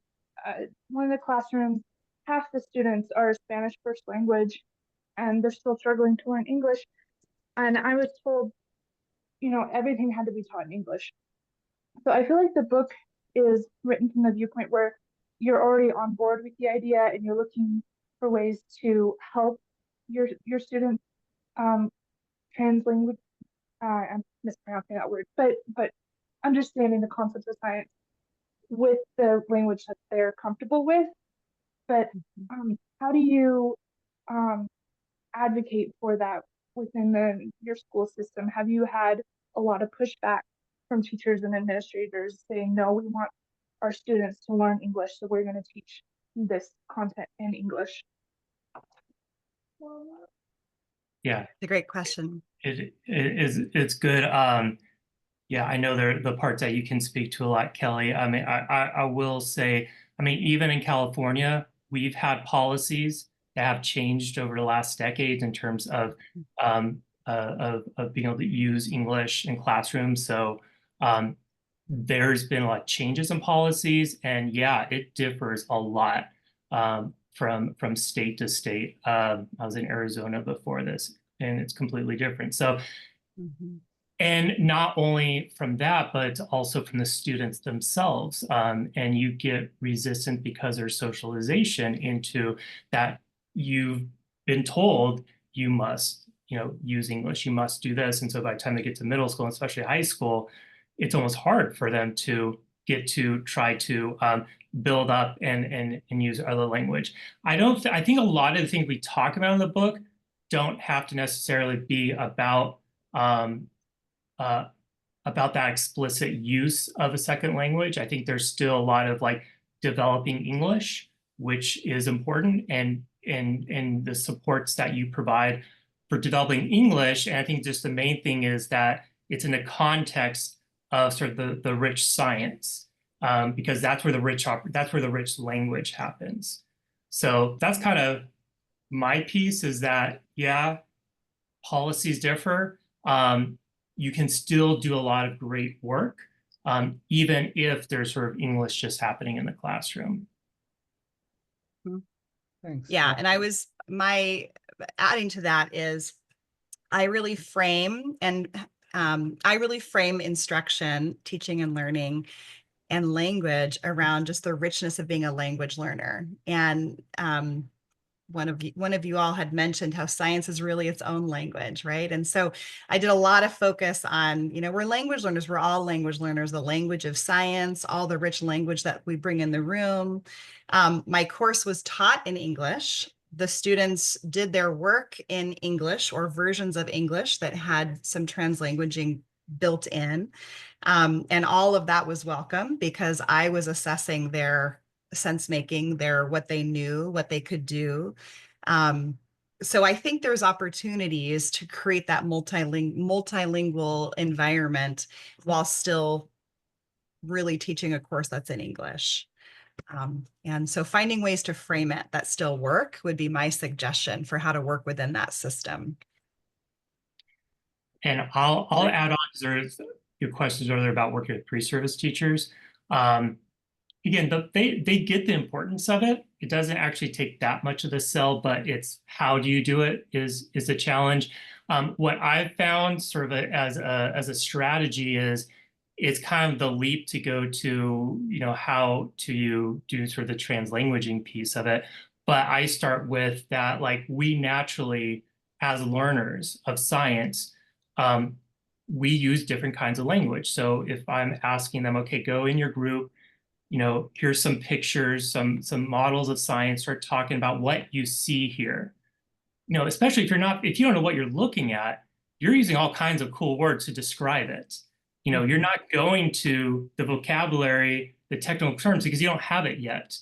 one of the classrooms, half the students are Spanish first language, and they're still struggling to learn English. And I was told, everything had to be taught in English. So I feel like the book is written from the viewpoint where you're already on board with the idea and you're looking for ways to help your students translanguage. I'm mispronouncing that word, but understanding the concepts of science with the language that they're comfortable with. But how do you advocate for that within your school system? Have you had a lot of pushback from teachers and administrators saying, no, we want our students to learn English, so we're going to teach this content in English? Yeah, It's a great question. It's good. Yeah, I know the parts that you can speak to a lot, Kelly. I mean, I will say, I mean, even in California, we've had policies that have changed over the last decade in terms of being able to use English in classrooms. So there's been a lot of changes in policies, and yeah, it differs a lot from state to state. I was in Arizona before this, and it's completely different. So. And not only from that, but also from the students themselves. And you get resistant because there's socialization into that. You've been told you must, use English, you must do this. And so by the time they get to middle school, especially high school, it's almost hard for them to get to try to build up and use other language. I think a lot of the things we talk about in the book don't have to necessarily be about that explicit use of a second language. I think there's still a lot of like developing English, which is important, and the supports that you provide for developing English. And I think just the main thing is that it's in the context of sort of the rich science, because that's where the rich language happens. So that's kind of my piece, is that, yeah, policies differ. You can still do a lot of great work, even if there's sort of English just happening in the classroom. Thanks. Yeah, and adding to that is I really frame instruction, teaching and learning, and language around just the richness of being a language learner. And one of you all had mentioned how science is really its own language, right? And so I did a lot of focus on, we're language learners, we're all language learners, the language of science, all the rich language that we bring in the room. My course was taught in English. The students did their work in English or versions of English that had some translanguaging built in. And all of that was welcome because I was assessing their sense making, what they knew, what they could do. So I think there's opportunities to create that multilingual environment while still really teaching a course that's in English. And so finding ways to frame it that still work would be my suggestion for how to work within that system. And I'll add on, because there's your questions earlier about working with pre-service teachers. Again, they get the importance of it. It doesn't actually take that much of the sell, but it's how do you do it is a challenge. What I've found sort of as a strategy is it's kind of the leap to go to, how do you do sort of the translanguaging piece of it. But I start with that, like, we naturally as learners of science, we use different kinds of language. So if I'm asking them, okay, go in your group, here's some pictures, some models of science, start talking about what you see here. Especially if you don't know what you're looking at, you're using all kinds of cool words to describe it. You're not going to the vocabulary, the technical terms, because you don't have it yet.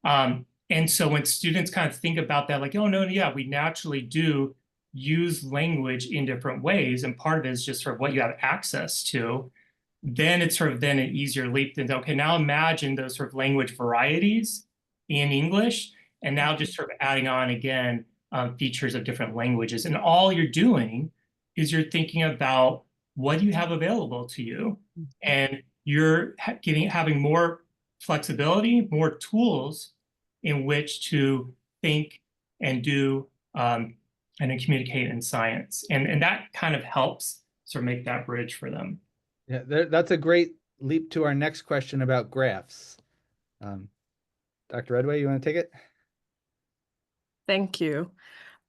And so when students kind of think about that, like, oh, no, yeah, we naturally do use language in different ways, and part of it is just sort of what you have access to, then it's sort of then an easier leap than, okay, now imagine those sort of language varieties in English, and now just sort of adding on again features of different languages. And all you're doing is you're thinking about what you have available to you, and you're having more flexibility, more tools in which to think and do and then communicate in science. And that kind of helps sort of make that bridge for them. Yeah, that's a great leap to our next question about graphs. Dr. Redway, you want to take it? Thank you.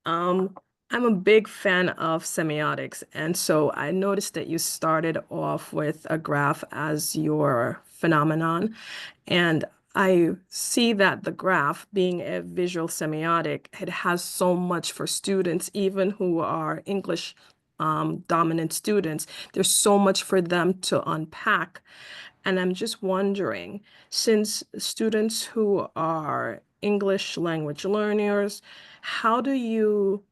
I'm a big fan of semiotics, and so I noticed that you started off with a graph as your phenomenon, and I see that the graph, being a visual semiotic, it has so much for students, even who are English dominant students. There's so much for them to unpack. And I'm just wondering, since students who are English language learners, how do you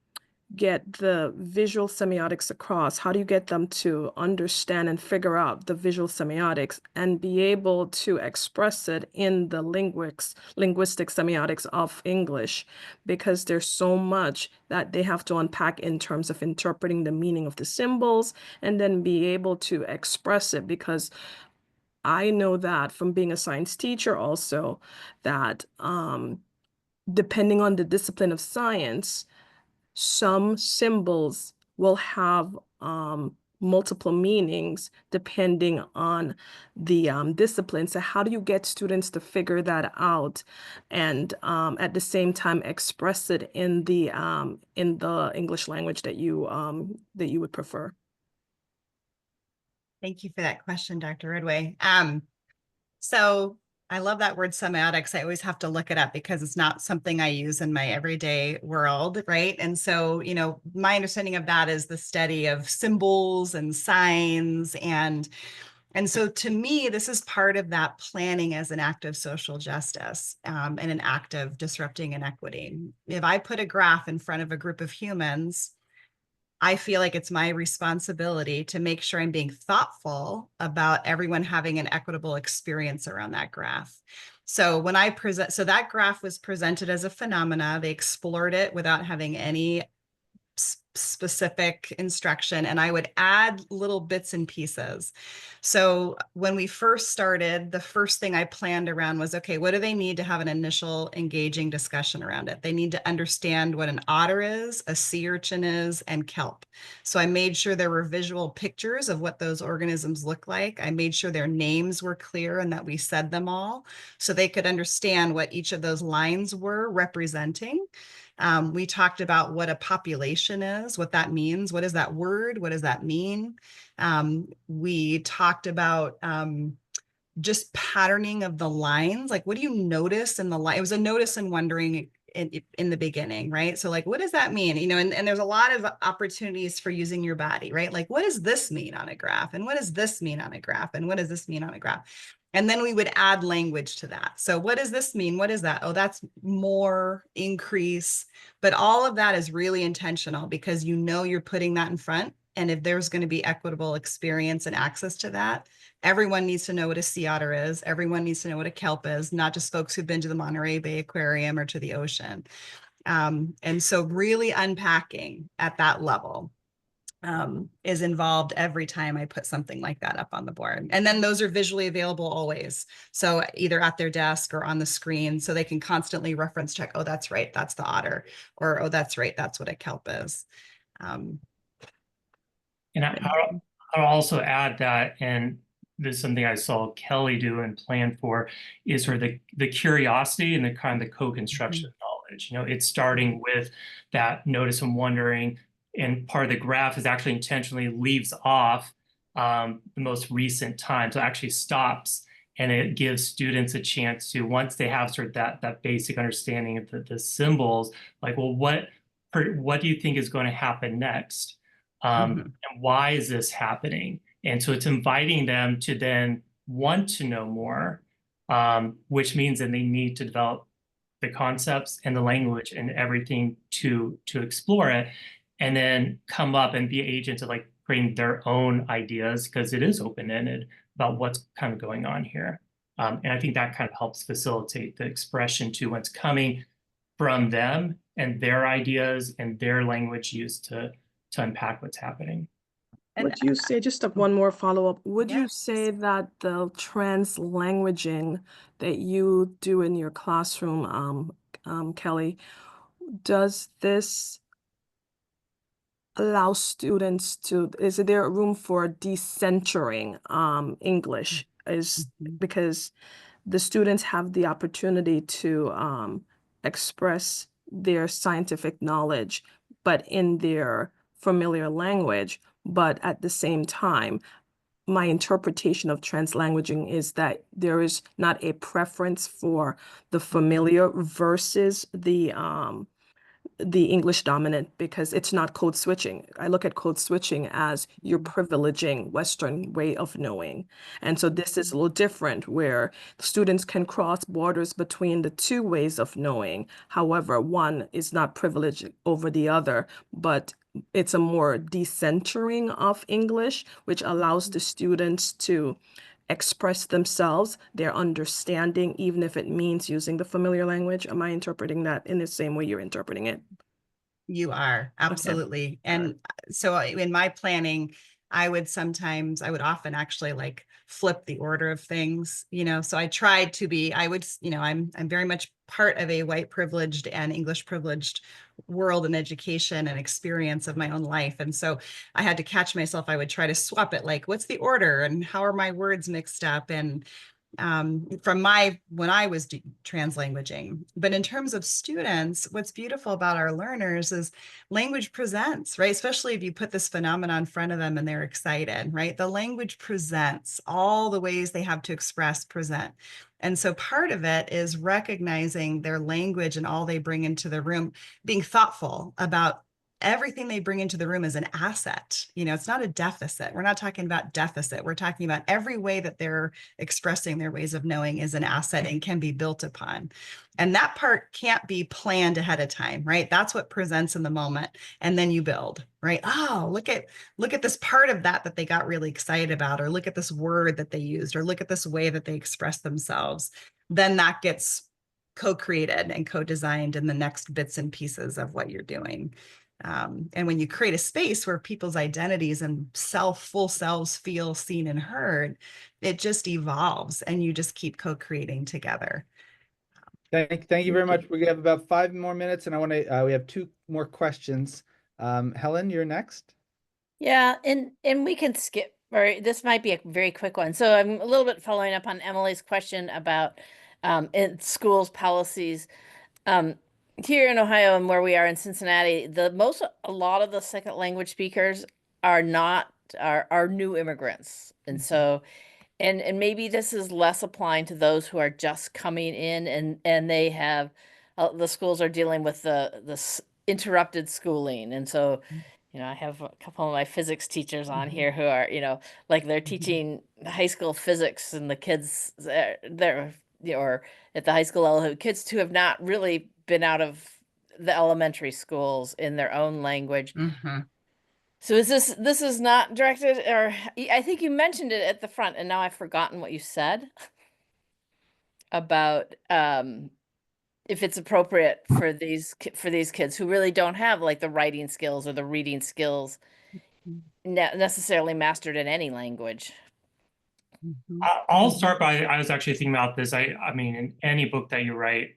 get the visual semiotics across? How do you get them to understand and figure out the visual semiotics and be able to express it in the linguistic semiotics of English? Because there's so much that they have to unpack in terms of interpreting the meaning of the symbols and then be able to express it. Because I know that from being a science teacher also, that depending on the discipline of science, some symbols will have multiple meanings depending on the discipline. So how do you get students to figure that out and at the same time express it in the English language that you would prefer? Thank you for that question, Dr. Redway. So I love that word semiotics. I always have to look it up because it's not something I use in my everyday world, right? And so, my understanding of that is the study of symbols and signs. And so to me, this is part of that planning as an act of social justice and an act of disrupting inequity. If I put a graph in front of a group of humans, I feel like it's my responsibility to make sure I'm being thoughtful about everyone having an equitable experience around that graph. So when I present, so that graph was presented as a phenomena, they explored it without having any specific instruction, and I would add little bits and pieces. So when we first started, the first thing I planned around was, okay, what do they need to have an initial engaging discussion around it? They need to understand what an otter is, a sea urchin is, and kelp. So I made sure there were visual pictures of what those organisms look like. I made sure their names were clear and that we said them all so they could understand what each of those lines were representing. We talked about what a population is, what that means. What is that word? What does that mean? We talked about just patterning of the lines. Like, what do you notice in the line? It was a notice and wondering in the beginning, right? So like, what does that mean? And there's a lot of opportunities for using your body, right? Like, what does this mean on a graph? And what does this mean on a graph? And what does this mean on a graph? And then we would add language to that. So what does this mean? What is that? Oh, that's more, increase. But all of that is really intentional because you're putting that in front. And if there's going to be equitable experience and access to that, everyone needs to know what a sea otter is. Everyone needs to know what a kelp is, not just folks who've been to the Monterey Bay Aquarium or to the ocean. And so really unpacking at that level is involved every time I put something like that up on the board. And then those are visually available always. So either at their desk or on the screen, so they can constantly reference check, oh, that's right, that's the otter, or oh, that's right, that's what a kelp is. And I'll also add that, and this is something I saw Kelly do and plan for, is sort of the curiosity and the kind of the co-construction of knowledge. It's starting with that notice and wondering, and part of the graph is actually intentionally leaves off the most recent time. So it actually stops, and it gives students a chance to, once they have sort of that basic understanding of the symbols, like, well, what do you think is going to happen next? And why is this happening? And so it's inviting them to then want to know more, which means that they need to develop the concepts and the language and everything to explore it, and then come up and be agents of like creating their own ideas, because it is open-ended about what's kind of going on here. And I think that kind of helps facilitate the expression to what's coming from them and their ideas and their language used to unpack what's happening. And Would you say, just one more follow-up, would you Yes. say that the translanguaging that you do in your classroom, Kelly, does this allow students to, is there room for decentering English? Because the students have the opportunity to express their scientific knowledge, but in their familiar language. But at the same time, my interpretation of translanguaging is that there is not a preference for the familiar versus the English dominant, because it's not code switching. I look at code switching as you're privileging Western way of knowing. And so this is a little different, where students can cross borders between the two ways of knowing. However, one is not privileged over the other, but it's a more decentering of English, which allows the students to express themselves, their understanding, even if it means using the familiar language. Am I interpreting that in the same way you're interpreting it? You are, absolutely. And so in my planning, I would often actually like flip the order of things, so I tried to be, I'm very much part of a white privileged and English privileged world and education and experience of my own life. And so I had to catch myself. I would try to swap it, like, what's the order and how are my words mixed up? And from when I was translanguaging. But in terms of students, what's beautiful about our learners is language presents, right? Especially if you put this phenomenon in front of them and they're excited, right? The language presents all the ways they have to express, present. And so part of it is recognizing their language and all they bring into the room, being thoughtful about everything they bring into the room is an asset. It's not a deficit. We're not talking about deficit. We're talking about every way that they're expressing their ways of knowing is an asset and can be built upon. And that part can't be planned ahead of time, right? That's what presents in the moment. And then you build, right? Oh, look at this part of that they got really excited about, or look at this word that they used, or look at this way that they express themselves. Then that gets co-created and co-designed in the next bits and pieces of what you're doing. And when you create a space where people's identities and full selves feel seen and heard, it just evolves and you just keep co-creating together. Thank you very much. We have about 5 more minutes, and we have 2 more questions. Helen, you're next. Yeah, and we can skip, or this might be a very quick one. So I'm a little bit following up on Emily's question about in schools policies. Here in Ohio and where we are in Cincinnati, a lot of the second language speakers are new immigrants. And so, and maybe this is less applying to those who are just coming in and they have, the schools are dealing with the interrupted schooling. And so, I have a couple of my physics teachers on here who are, like they're teaching high school physics, and the kids or at the high school level, kids who have not really been out of the elementary schools in their own language. So this is not directed, or I think you mentioned it at the front, and now I've forgotten what you said about if it's appropriate for these kids who really don't have like the writing skills or the reading skills necessarily mastered in any language. I'll start by, I was actually thinking about this. I mean, in any book that you write,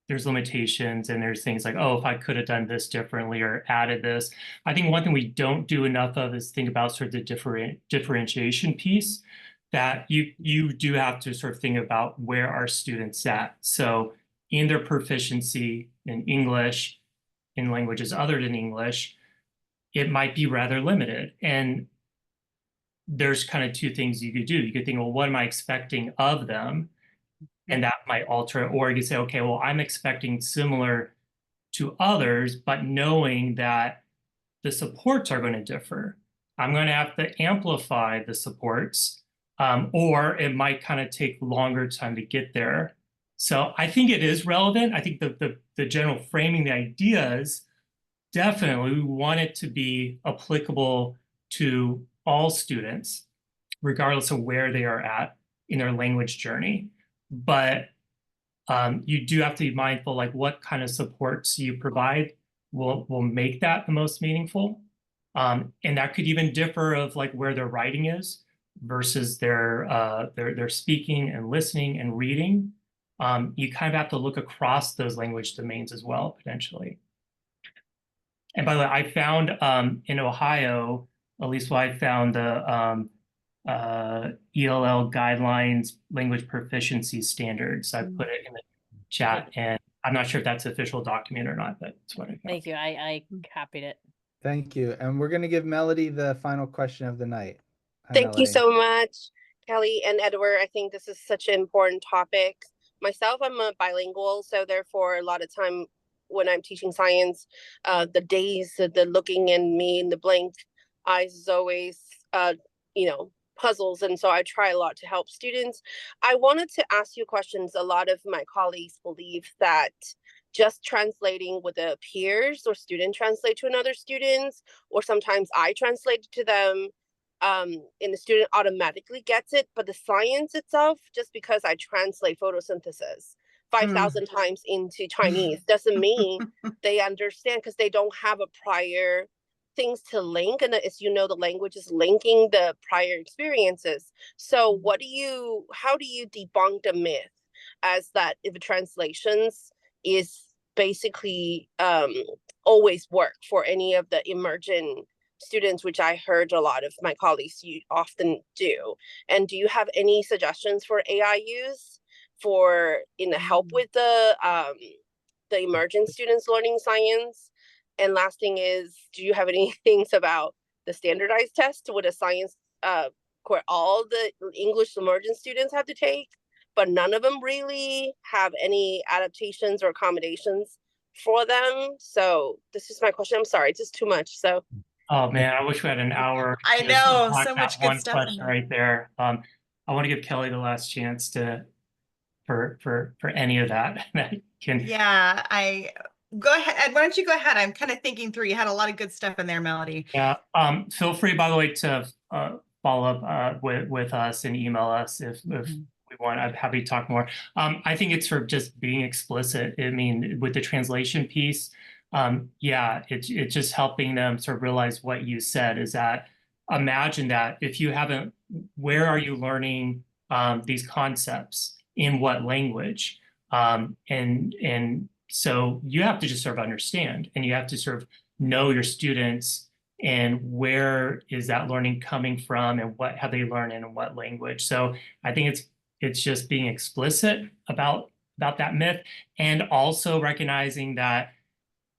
there's limitations and there's things like, oh, if I could have done this differently or added this. I think one thing we don't do enough of is think about sort of the differentiation piece, that you do have to sort of think about where our students at. So in their proficiency in English, in languages other than English, it might be rather limited. And there's kind of two things you could do. You could think, well, what am I expecting of them? And that might alter it. Or you could say, okay, well, I'm expecting similar to others, but knowing that the supports are going to differ. I'm going to have to amplify the supports, or it might kind of take longer time to get there. So I think it is relevant. I think the general framing, the ideas, definitely we want it to be applicable to all students, regardless of where they are at in their language journey. But you do have to be mindful, like what kind of supports you provide will make that the most meaningful. And that could even differ of like where their writing is versus their speaking and listening and reading. You kind of have to look across those language domains as well, potentially. And by the way, I found in Ohio, at least what I found, the ELL guidelines language proficiency standards. I put it in the chat, and I'm not sure if that's an official document or not, but that's what I found. Thank you. I copied it. Thank you. And we're going to give Melody the final question of the night. Hi, Thank you Melody. so much, Kelly and Edward. I think this is such an important topic. Myself, I'm a bilingual, so therefore a lot of time when I'm teaching science, the days, the looking in me in the blank eyes is always, puzzles. And so I try a lot to help students. I wanted to ask you questions. A lot of my colleagues believe that just translating with the peers or student translate to another students, or sometimes I translate to them, and the student automatically gets it. But the science itself, just because I translate photosynthesis 5,000 times into Chinese doesn't mean they understand, because they don't have a prior things to link. And as you know, the language is linking the prior experiences. So how do you debunk the myth as that if translations is basically always work for any of the emergent students, which I heard a lot of my colleagues you often do? And do you have any suggestions for AI use in the help with the emergent students learning science? And last thing is, do you have any things about the standardized test with a science where all the English emergent students have to take, but none of them really have any adaptations or accommodations for them? So this is my question. I'm sorry, it's just too much. So. Oh man, I wish we had an hour. I know, so much good stuff in Question there. right there. I want to give Kelly the last chance for any of that. Yeah, go ahead. Ed, why don't you go ahead? I'm kind of thinking through. You had a lot of good stuff in there, Melody. Yeah. Feel free, by the way, to follow up with us and email us if we want. I'm happy to talk more. I think it's for just being explicit. I mean, with the translation piece, it's just helping them sort of realize what you said is that imagine that if you haven't, where are you learning these concepts in what language? And so you have to just sort of understand, and you have to sort of know your students and where is that learning coming from and what have they learned in what language. So I think it's just being explicit about that myth, and also recognizing that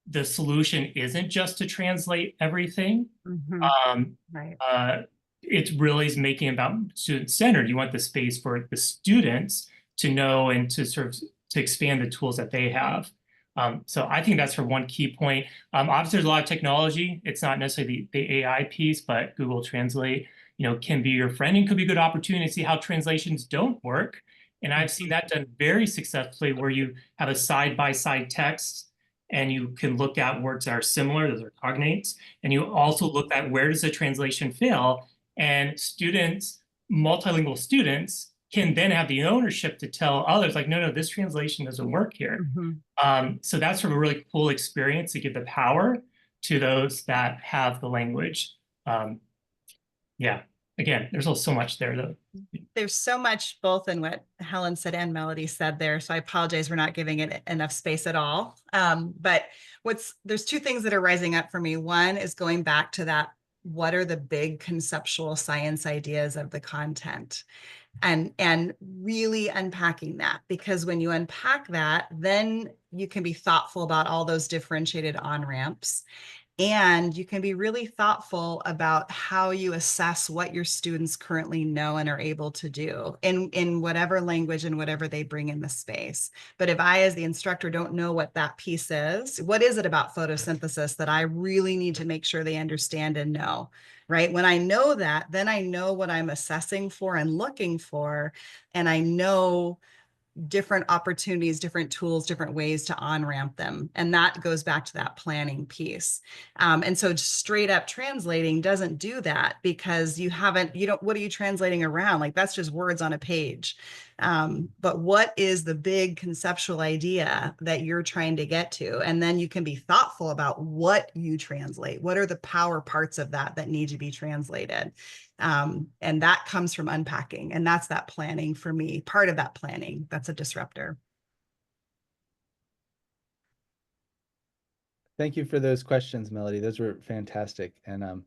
the solution isn't just to translate everything. Right. It really is making it about student-centered. You want the space for the students to know and to sort of to expand the tools that they have. So I think that's for one key point. Obviously, there's a lot of technology. It's not necessarily the AI piece, but Google Translate, can be your friend and could be a good opportunity to see how translations don't work. And I've seen that done very successfully, where you have a side-by-side text and you can look at words that are similar, those are cognates, and you also look at where does the translation fail, and students, multilingual students, can then have the ownership to tell others, like, no, this translation doesn't work here. So that's sort of a really cool experience to give the power to those that have the language. Again, there's also so much there, though. There's so much both in what Helen said and Melody said there. So I apologize for not giving it enough space at all. But there's two things that are rising up for me. One is going back to that, what are the big conceptual science ideas of the content? And really unpacking that, because when you unpack that, then you can be thoughtful about all those differentiated on-ramps. And you can be really thoughtful about how you assess what your students currently know and are able to do in whatever language and whatever they bring in the space. But if I, as the instructor, don't know what that piece is, what is it about photosynthesis that I really need to make sure they understand and know, right? When I know that, then I know what I'm assessing for and looking for, and I know different opportunities, different tools, different ways to on-ramp them. And that goes back to that planning piece. And so straight up translating doesn't do that, because you don't, what are you translating around? Like, that's just words on a page. But what is the big conceptual idea that you're trying to get to? And then you can be thoughtful about what you translate. What are the power parts of that need to be translated? And that comes from unpacking. And that's that planning for me, part of that planning. That's a disruptor. Thank you for those questions, Melody. Those were fantastic. And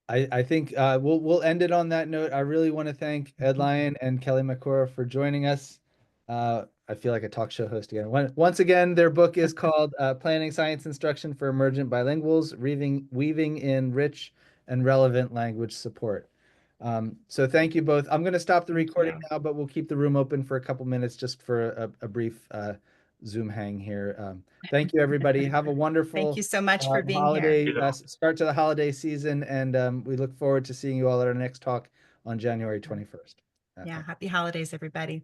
I think we'll end it on that note. I really want to thank Ed Lyon and Kelly Makura for joining us. I feel like a talk show host again. Once again, their book is called Planning Science Instruction for Emergent Bilinguals, Weaving in Rich and Relevant Language Support. So thank you both. I'm going to stop the recording now, but we'll keep the room open for a couple minutes just for a brief Zoom hang here. Thank you, everybody. Have a wonderful Thank you so much for being holiday here. start to the holiday season, and we look forward to seeing you all at our next talk on January 21st. Yeah, happy holidays, everybody.